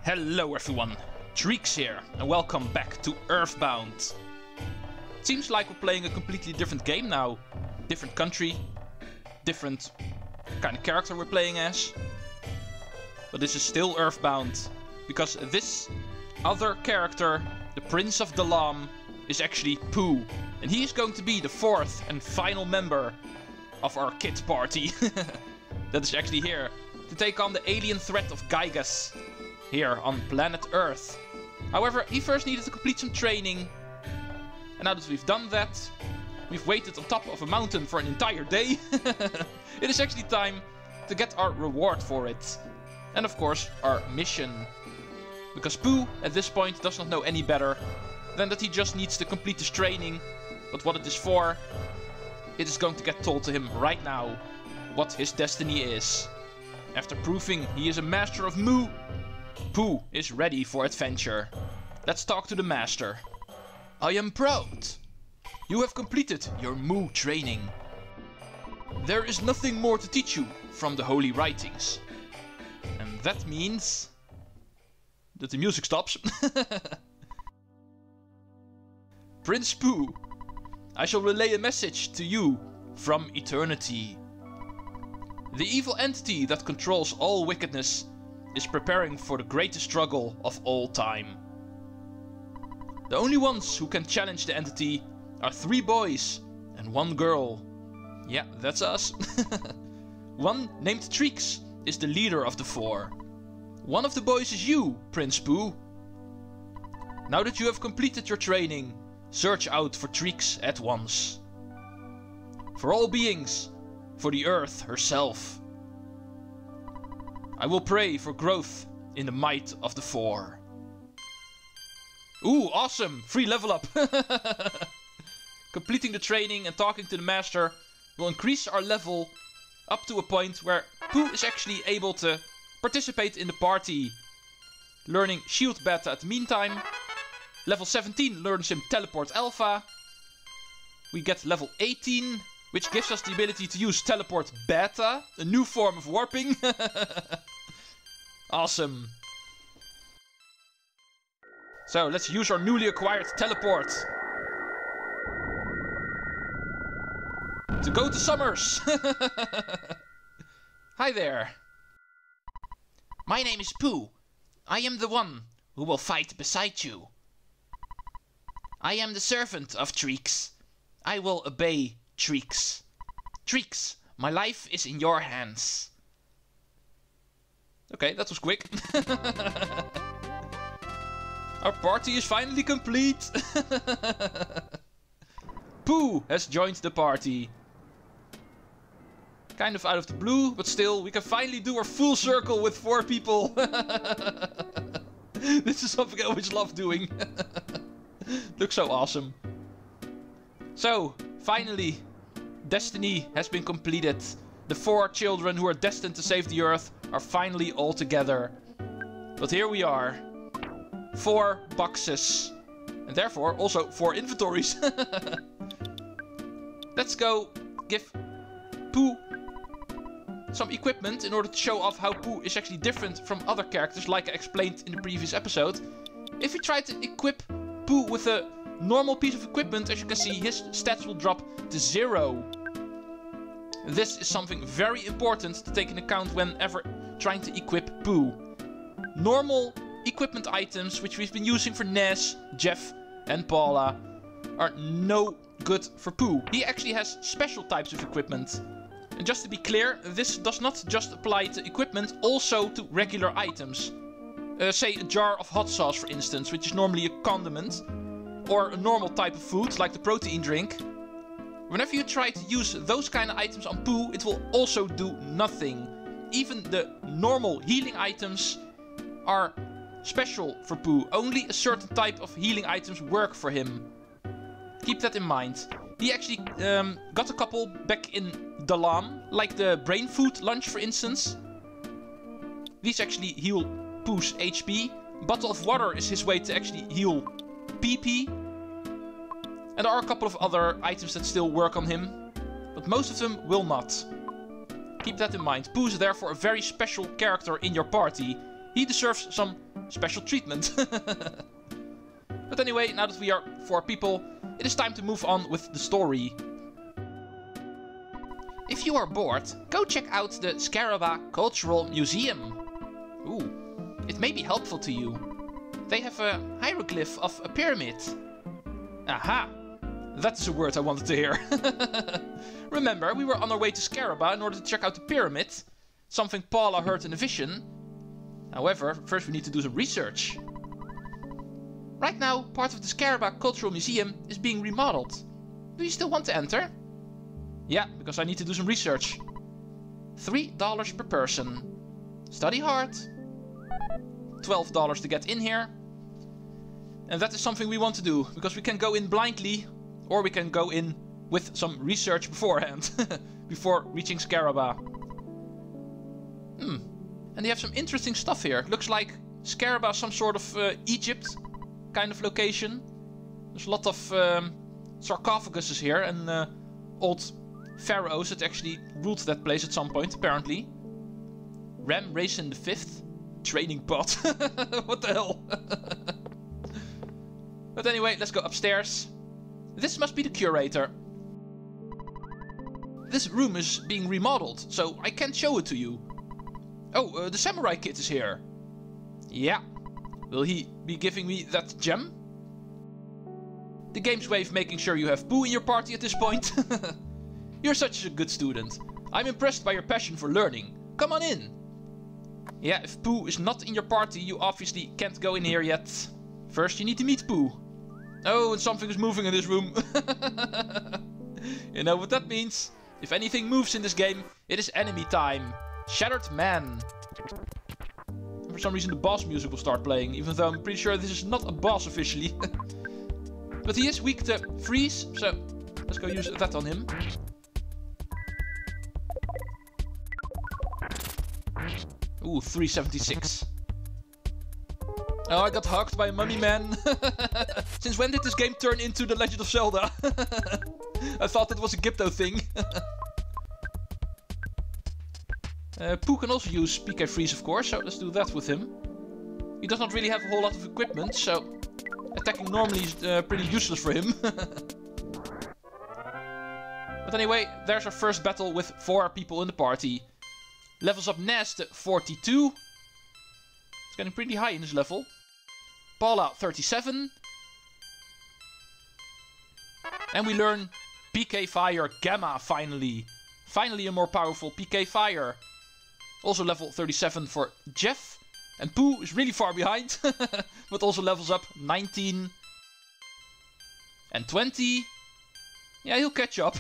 Hello everyone, Treecks here, and welcome back to EarthBound. It seems like we're playing a completely different game now. Different country, different kind of character we're playing as. But this is still EarthBound, because this other character, the Prince of Dalaam, is actually Pooh. And he is going to be the fourth and final member of our kid party. That is actually here to take on the alien threat of Gygas here on planet Earth. However, he first needed to complete some training. And now that we've done that, we've waited on top of a mountain for an entire day. It is actually time to get our reward for it. And of course, our mission. Because Pooh, at this point, does not know any better than that he just needs to complete this training. But what it is for, it is going to get told to him right now what his destiny is. After proving he is a master of Moo, Pooh is ready for adventure. Let's talk to the master. I am proud. You have completed your Moo training. There is nothing more to teach you from the holy writings. And that means that the music stops. Prince Pooh, I shall relay a message to you from eternity. The evil entity that controls all wickedness is preparing for the greatest struggle of all time. The only ones who can challenge the entity are 3 boys and 1 girl. Yeah, that's us. One named Treecks is the leader of the 4. One of the boys is you, Prince Pooh. Now that you have completed your training, search out for Treecks at once. For all beings, for the Earth herself. I will pray for growth in the might of the 4. Ooh, awesome! Free level up! Completing the training and talking to the master will increase our level up to a point where Pooh is actually able to participate in the party. Learning Shield Beta at the meantime. Level 17 learns him Teleport Alpha. We get level 18, which gives us the ability to use Teleport Beta, a new form of warping. Awesome. So let's use our newly acquired teleport to go to Summers. Hi there. My name is Pooh. I am the one who will fight beside you. I am the servant of Treecks. I will obey Treecks. Treecks, my life is in your hands. Okay, that was quick. Our party is finally complete. Pooh has joined the party. Kind of out of the blue, but still, we can finally do our full circle with 4 people. This is something I always love doing. Looks so awesome. So, finally, destiny has been completed. The 4 children who are destined to save the Earth are finally all together. But here we are. 4 boxes. And therefore also 4 inventories. Let's go give Pooh some equipment in order to show off how Pooh is actually different from other characters, like I explained in the previous episode. If we try to equip Pooh with a normal piece of equipment, as you can see, his stats will drop to 0. This is something very important to take into account whenever trying to equip Pooh. Normal equipment items, which we've been using for Ness, Jeff and Paula, are no good for Pooh. He actually has special types of equipment. And just to be clear, this does not just apply to equipment, also to regular items. Say a jar of hot sauce, for instance, which is normally a condiment, or a normal type of food, like the protein drink. Whenever you try to use those kind of items on Pooh, it will also do nothing. Even the normal healing items are special for Pooh. Only a certain type of healing items work for him. Keep that in mind. He actually got a couple back in Dalaam, like the brain food lunch, for instance. These actually heal Pooh's HP. Bottle of water is his way to actually heal PP. And there are a couple of other items that still work on him, but most of them will not. Keep that in mind. Pooh is therefore a very special character in your party. He deserves some special treatment. But anyway, now that we are 4 people, it is time to move on with the story. If you are bored, go check out the Scaraba Cultural Museum. Ooh, it may be helpful to you. They have a hieroglyph of a pyramid. Aha! That is a word I wanted to hear. Remember, we were on our way to Scaraba in order to check out the pyramid. Something Paula heard in a vision. However, first we need to do some research. Right now, part of the Scaraba Cultural Museum is being remodeled. Do you still want to enter? Yeah, because I need to do some research. $3 per person. Study hard. $12 to get in here. And that is something we want to do, because we can go in blindly, or we can go in with some research beforehand, before reaching Scaraba. And they have some interesting stuff here. Looks like Scaraba is some sort of Egypt kind of location. There's a lot of sarcophaguses here, and old pharaohs that actually ruled that place at some point, apparently. Ram Raisin the 5th. Training bot. What the hell? But anyway, let's go upstairs. This must be the curator. This room is being remodeled, so I can't show it to you. Oh, the samurai kid is here. Yeah. Will he be giving me that gem? The game's way of making sure you have Pooh in your party at this point. You're such a good student. I'm impressed by your passion for learning. Come on in. Yeah, if Pooh is not in your party, you obviously can't go in here yet. First, you need to meet Pooh. Oh, and something is moving in this room. You know what that means. If anything moves in this game, it is enemy time. Shattered Man. For some reason the boss music will start playing, even though I'm pretty sure this is not a boss officially. But he is weak to freeze, so let's go use that on him. Ooh, 376. Oh, I got hugged by a mummy man. Since when did this game turn into The Legend of Zelda? I thought that was a Gypto thing. Pooh can also use PK Freeze, of course, so let's do that with him. He does not really have a whole lot of equipment, so attacking normally is pretty useless for him. But anyway, there's our first battle with 4 people in the party. Levels up Ness to 42. It's getting pretty high in this level. Paula 37. And we learn PK Fire Gamma finally. Finally a more powerful PK Fire. Also level 37 for Jeff. And Pooh is really far behind. But also levels up 19. And 20. Yeah, he'll catch up.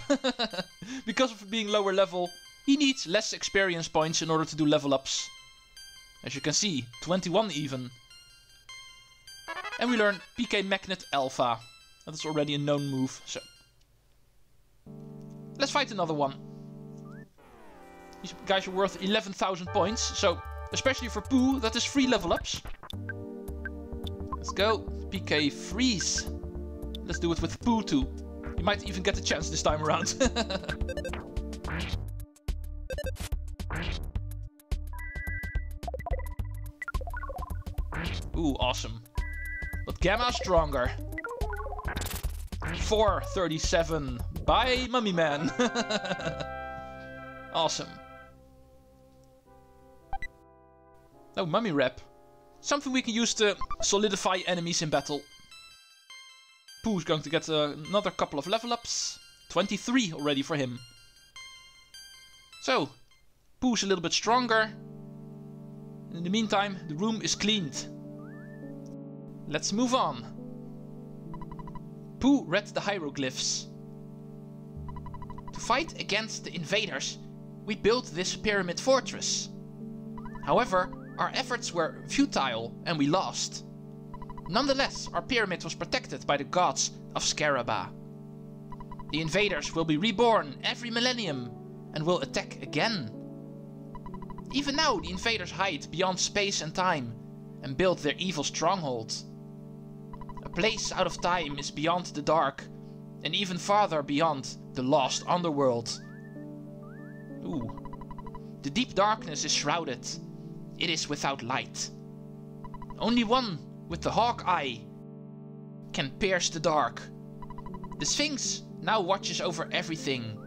Because of being lower level, he needs less experience points in order to do level ups. As you can see, 21 even. And we learn PK Magnet Alpha. That is already a known move, so let's fight another one. These guys are worth 11,000 points, so especially for Pooh, that is 3 level ups. Let's go. PK Freeze. Let's do it with Pooh too. You might even get a chance this time around. Ooh, awesome. But Gamma stronger. 437. Bye, Mummy Man. Awesome. Oh, Mummy Rep. Something we can use to solidify enemies in battle. Pooh's going to get another couple of level ups. 23 already for him. So, Pooh's a little bit stronger. In the meantime, the room is cleaned. Let's move on. Pooh read the hieroglyphs. To fight against the invaders, we built this pyramid fortress. However, our efforts were futile and we lost. Nonetheless, our pyramid was protected by the gods of Scaraba. The invaders will be reborn every millennium and will attack again. Even now, the invaders hide beyond space and time and build their evil stronghold. A place out of time is beyond the dark, and even farther beyond the lost underworld. Ooh. The deep darkness is shrouded. It is without light. Only one with the hawk eye can pierce the dark. The Sphinx now watches over everything,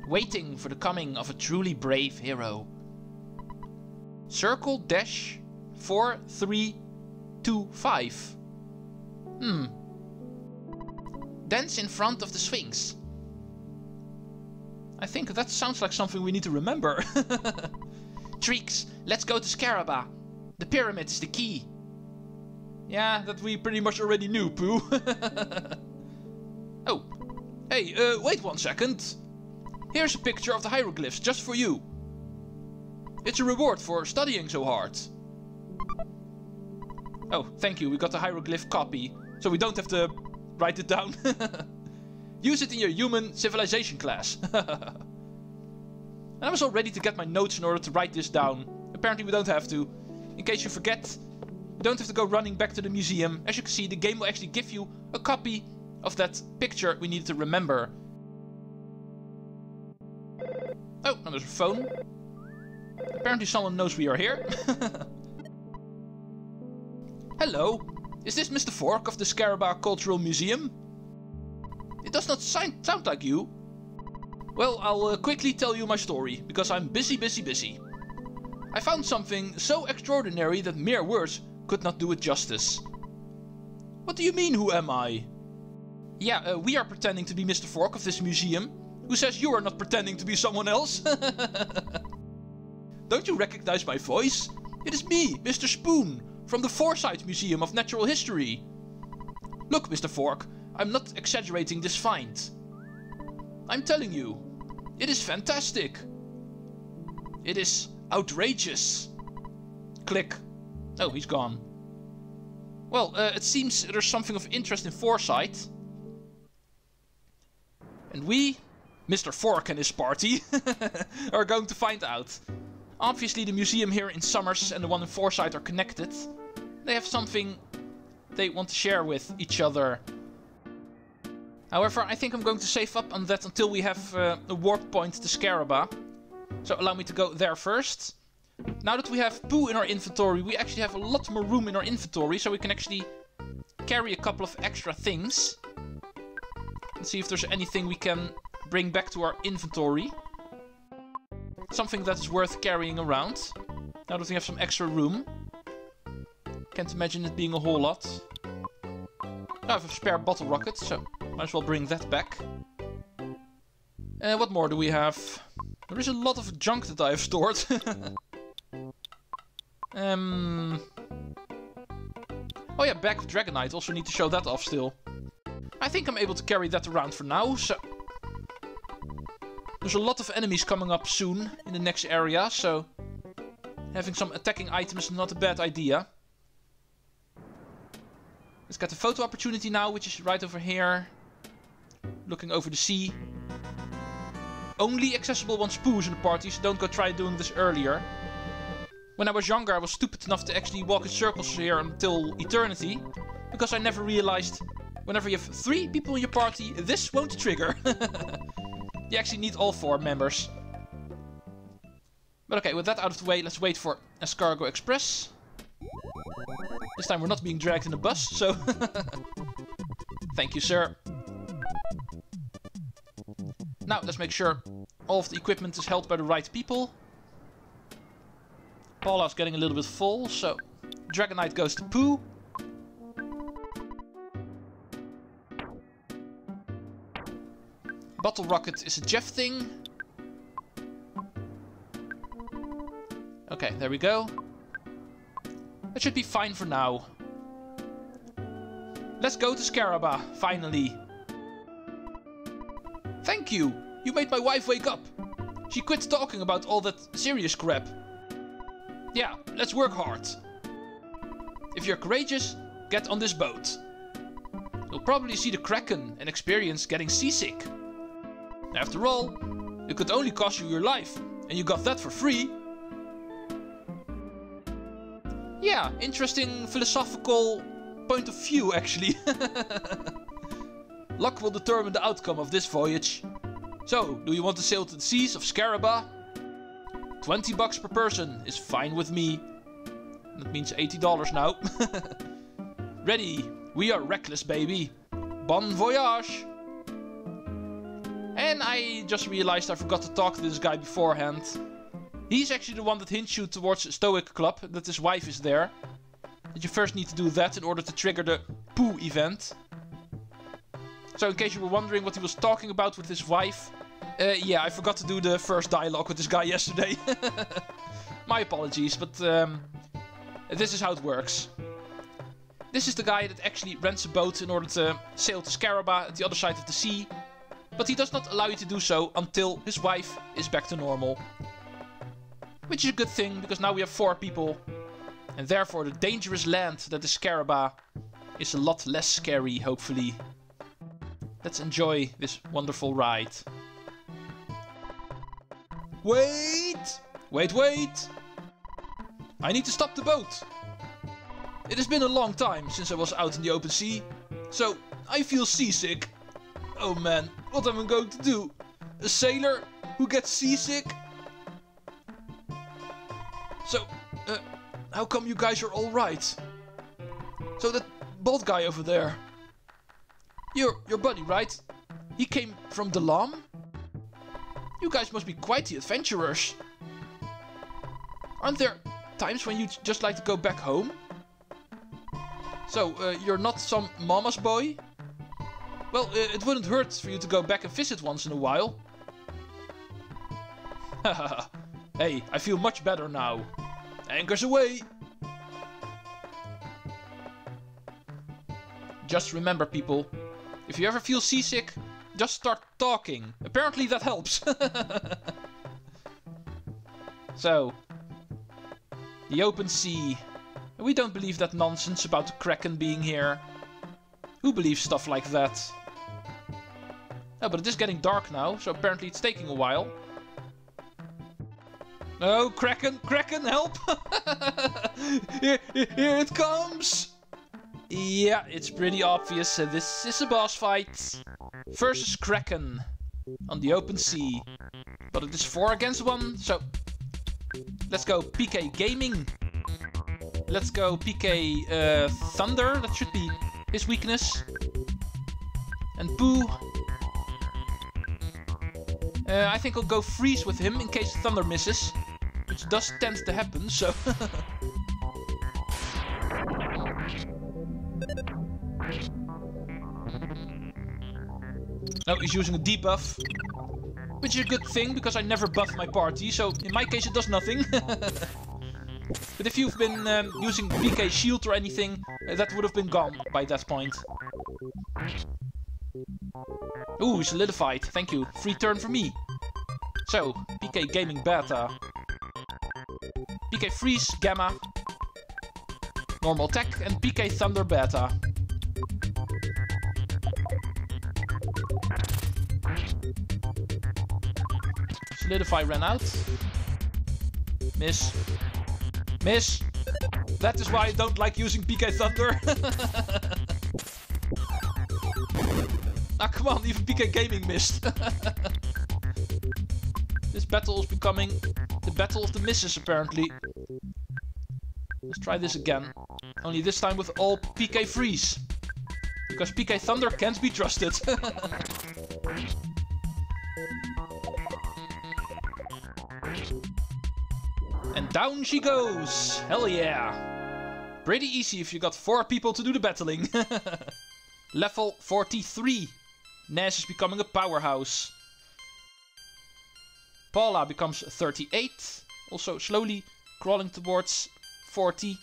waiting for the coming of a truly brave hero. Circle dash 4325. Dance in front of the Sphinx. I think that sounds like something we need to remember. Treecks, let's go to Scaraba. The pyramid is the key. Yeah, that we pretty much already knew, Pooh. Oh. Hey, wait 1 second. Here's a picture of the hieroglyphs just for you. It's a reward for studying so hard. Oh, thank you. We got the hieroglyph copy, so we don't have to write it down. Use it in your human civilization class. And I was all ready to get my notes in order to write this down. Apparently we don't have to. In case you forget, you don't have to go running back to the museum. As you can see, the game will actually give you a copy of that picture we needed to remember. Oh, now there's a phone. Apparently someone knows we are here. Hello, is this Mr. Fork of the Scaraba Cultural Museum? It does not sound like you. Well, I'll quickly tell you my story, because I'm busy. I found something so extraordinary that mere words could not do it justice. What do you mean, who am I? Yeah, we are pretending to be Mr. Fork of this museum. Who says you are not pretending to be someone else? Don't you recognize my voice? It is me, Mr. Spoon, from the Forsyth Museum of Natural History. Look, Mr. Fork, I'm not exaggerating this find. I'm telling you, it is fantastic. It is outrageous. Click. Oh, he's gone. Well, it seems there's something of interest in Forsyth. And we, Mr. Fork and his party, are going to find out. Obviously the museum here in Summers and the one in Forsyth are connected. They have something they want to share with each other. However, I think I'm going to save up on that until we have a warp point to Scaraba. So allow me to go there first. Now that we have Pooh in our inventory, we actually have a lot more room in our inventory, so we can actually carry a couple of extra things. Let's see if there's anything we can bring back to our inventory. Something that is worth carrying around. Now that we have some extra room. Can't imagine it being a whole lot. I have a spare bottle rocket, so might as well bring that back. What more do we have? There is a lot of junk that I have stored. Oh yeah, bag of Dragonite. Also need to show that off still. I think I'm able to carry that around for now, so... There's a lot of enemies coming up soon in the next area, so... Having some attacking items is not a bad idea. Let's get the photo opportunity now, which is right over here. Looking over the sea. Only accessible once Pooh is in the party, so don't go try doing this earlier. When I was younger, I was stupid enough to actually walk in circles here until eternity. Because I never realized, whenever you have 3 people in your party, this won't trigger. You actually need all 4 members. But okay, with that out of the way, let's wait for Escargot Express. This time we're not being dragged in a bus, so... Thank you, sir. Now, let's make sure all of the equipment is held by the right people. Paula's getting a little bit full, so... Dragonite goes to Pooh. Bottle Rocket is a Jeff thing. Okay, there we go. That should be fine for now. Let's go to Scaraba, finally. Thank you! You made my wife wake up. She quit talking about all that serious crap. Yeah, let's work hard. If you're courageous, get on this boat. You'll probably see the Kraken and experience getting seasick. After all, it could only cost you your life, and you got that for free. Yeah, interesting philosophical point of view, actually. Luck will determine the outcome of this voyage. So, do you want to sail to the seas of Scaraba? $20 per person is fine with me. That means $80 now. Ready. We are reckless, baby. Bon voyage. And I just realized I forgot to talk to this guy beforehand. He's actually the one that hints you towards Stoic Club, that his wife is there. That you first need to do that in order to trigger the poo event. So in case you were wondering what he was talking about with his wife, yeah, I forgot to do the first dialogue with this guy yesterday. My apologies, but this is how it works. This is the guy that actually rents a boat in order to sail to Scaraba at the other side of the sea. But he does not allow you to do so until his wife is back to normal. Which is a good thing, because now we have 4 people. And therefore the dangerous land that is Scaraba is a lot less scary, hopefully. Let's enjoy this wonderful ride. Wait! Wait, wait! I need to stop the boat! It has been a long time since I was out in the open sea, so I feel seasick. Oh man, what am I going to do? A sailor who gets seasick? So, how come you guys are alright? So that bald guy over there, your buddy, right? He came from Dalaam? You guys must be quite the adventurers. Aren't there times when you just like to go back home? So, you're not some mama's boy? Well, it wouldn't hurt for you to go back and visit once in a while. Haha. Hey, I feel much better now. Anchors away! Just remember, people, if you ever feel seasick, just start talking. Apparently that helps. So, the open sea. We don't believe that nonsense about the Kraken being here. Who believes stuff like that? Oh, but it is getting dark now, so apparently it's taking a while. Oh, Kraken! Kraken, help! Here it comes! Yeah, it's pretty obvious. This is a boss fight. Versus Kraken. On the open sea. But it is 4 against 1, so... Let's go PK Gaming. Let's go PK Thunder. That should be his weakness. And Pooh. I think I'll go Freeze with him in case Thunder misses. Which does tend to happen, so... Oh, he's using a debuff. Which is a good thing, because I never buff my party, so in my case it does nothing. But if you've been using PK Shield or anything, that would have been gone by that point. Ooh, solidified. Thank you. Free turn for me. So, PK Gaming Beta. PK Freeze Gamma. Normal attack and PK Thunder Beta. Solidify ran out. Miss. Miss. That is why I don't like using PK Thunder. Ah, come on, even PK Gaming missed. This battle is becoming the battle of the misses, apparently. Let's try this again. Only this time with all PK Freeze. Because PK Thunder can't be trusted. And down she goes! Hell yeah! Pretty easy if you got 4 people to do the battling. Level 43. Ness is becoming a powerhouse. Paula becomes 38. Also slowly crawling towards 40.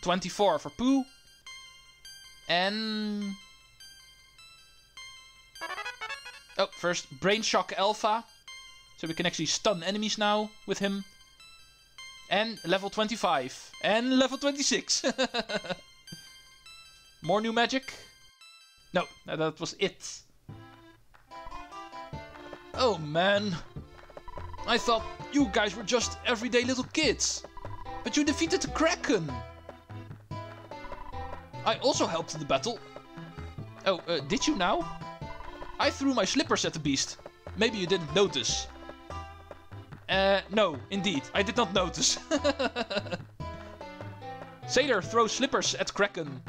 24 for Pooh. And... oh, first Brain Shock Alpha. So we can actually stun enemies now with him. And level 25. And level 26. More new magic? No, that was it. Oh man. I thought you guys were just everyday little kids. But you defeated the Kraken. I also helped in the battle. Oh, did you now? I threw my slippers at the beast. Maybe you didn't notice. No, indeed, I did not notice. Sailor throws slippers at Kraken.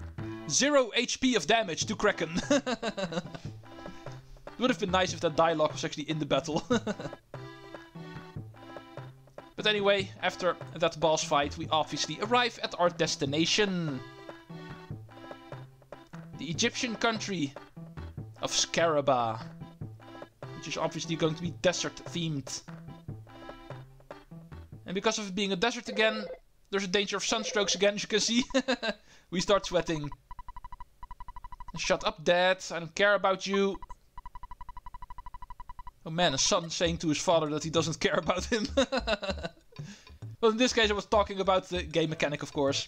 0 HP of damage to Kraken. It would have been nice if that dialogue was actually in the battle. But anyway, after that boss fight, we obviously arrive at our destination. The Egyptian country of Scaraba. Which is obviously going to be desert themed. And because of it being a desert again, there's a danger of sunstrokes again, as you can see. We start sweating. Shut up, Dad. I don't care about you. Oh man, a son saying to his father that he doesn't care about him. Well, in this case I was talking about the game mechanic, of course.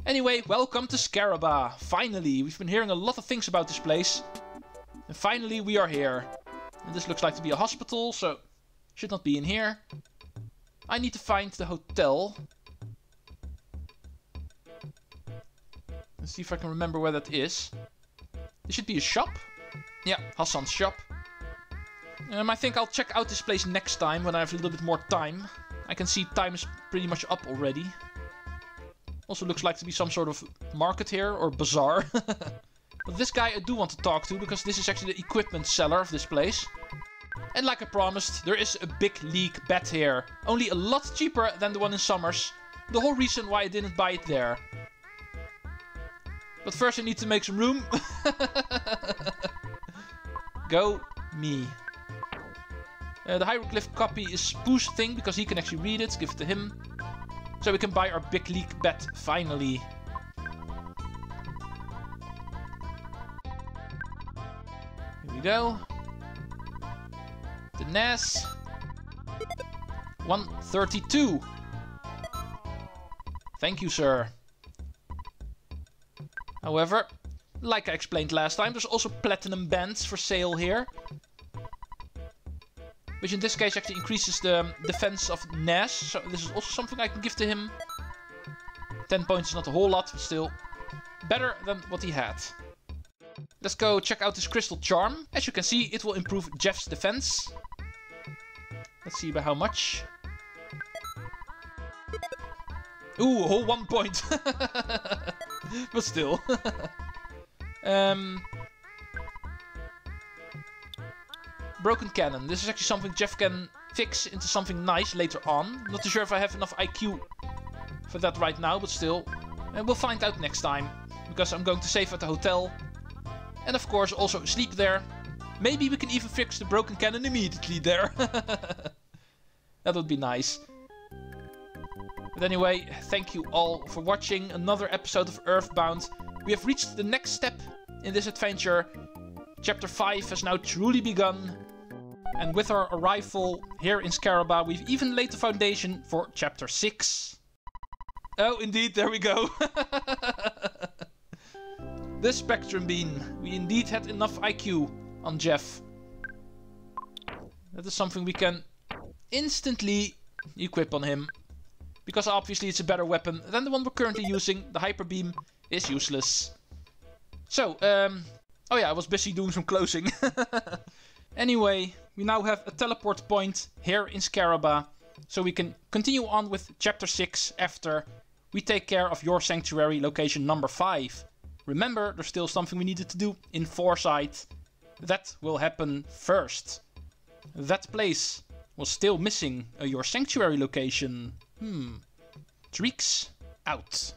Anyway, welcome to Scaraba. Finally, we've been hearing a lot of things about this place. And finally we are here. And this looks like to be a hospital, so should not be in here. I need to find the hotel. Let's see if I can remember where that is. There should be a shop. Yeah, Hassan's shop. I think I'll check out this place next time when I have a little bit more time. I can see time is pretty much up already. Also looks like to be some sort of market here, or bazaar. But this guy I do want to talk to, because this is actually the equipment seller of this place. And like I promised, there is a big league bed here. Only a lot cheaper than the one in Summers. The whole reason why I didn't buy it there. But first I need to make some room. Go me. The Hieroglyph copy is Pooh's thing, because he can actually read it. Give it to him. So we can buy our big league bed, finally. Here we go. The Ness. 132. Thank you, sir. However, like I explained last time, there's also platinum bands for sale here. Which in this case actually increases the defense of Ness. So this is also something I can give to him. 10 points is not a whole lot, but still better than what he had. Let's go check out this crystal charm. As you can see, it will improve Jeff's defense. Let's see by how much. Ooh, a whole 1 point. But still. Broken cannon. This is actually something Jeff can fix into something nice later on. Not too sure if I have enough IQ for that right now, but still. And we'll find out next time. Because I'm going to save at the hotel. And of course also sleep there. Maybe we can even fix the broken cannon immediately there. That would be nice. But anyway, thank you all for watching another episode of EarthBound. We have reached the next step in this adventure. Chapter 5 has now truly begun. And with our arrival here in Scaraba, we've even laid the foundation for Chapter 6. Oh, indeed, there we go. The Spectrum Beam. We indeed had enough IQ on Jeff. That is something we can instantly equip on him. Because obviously it's a better weapon than the one we're currently using. The Hyper Beam is useless. So, oh yeah, I was busy doing some closing. Anyway, we now have a teleport point here in Scaraba. So we can continue on with Chapter 6 after we take care of your sanctuary location number 5. Remember, there's still something we needed to do in Foresight. That will happen first. That place was still missing your sanctuary location. Treecks out.